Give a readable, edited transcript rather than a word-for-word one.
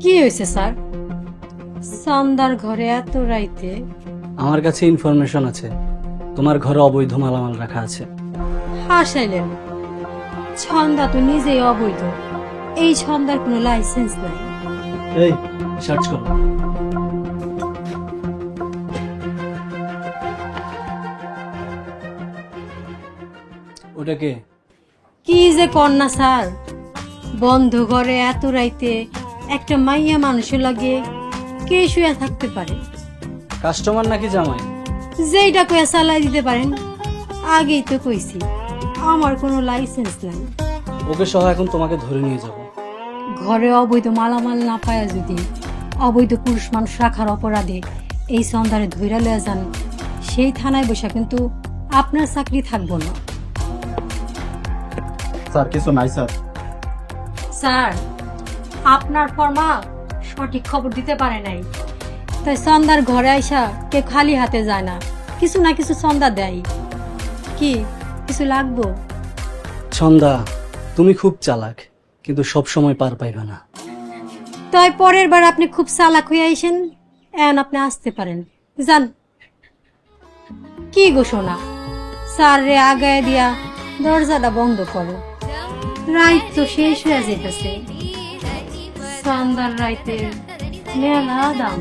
কি হয়েছে স্যার? সন্ধ্যার ঘরে এত রাইতে? আমার কাছে ইনফরমেশন আছে তোমার ঘরে অবৈধ মালামাল রাখা আছে। হাসাইলেন? ছন্দা তো নিজেই অবৈধ। এই ছন্দার কোনো লাইসেন্স নাই। এই সার্চ করো। ওটা কে? কি যে কন্যা স্যার, বন্ধ ঘরে এত রাইতে একটা মাইয়া মানুষের লাগে কে শুয়ে থাকতে পারে? কাস্টমার নাকি জামাই? যেইটা কয়ে চালাই দিতে পারেন। আগেই তো কইছি আমার কোনো লাইসেন্স নাই। ওকে সহ এখন তোমাকে ধরে নিয়ে যাব। ঘরে অবৈধ মালামাল না পায়া যদি অবৈধ পুরুষ মানুষ রাখার অপরাধে এই সন্ধ্যারে ধইরা লয়ে যান, সেই থানায় বসা কিন্তু আপনার চাকরি থাকবো না। স্যার কিছু নাই স্যার। স্যার, আপনার ফর্মা সঠিক খবর দিতে পারে নাই, তাই সন্ধ্যার ঘরে আইসা কে খালি হাতে যায় না, কিছু না কিছু সন্ধ্যা দেয়। কি কিছু লাগবো? ছন্দা, তুমি খুব চালাক, কিন্তু সব সময় পার পাইবে না। তাই পরের বার আপনি খুব চালাক হয়ে আইসেন, এখন আপনি আসতে পারেন। যান। কি গো সোনা, স্যার রে আগায় দিয়া দরজাটা বন্ধ করো। রাইত তো শেষ হয়ে যেতেছে। সন্ধ্যার রাইতে মেলা দাম।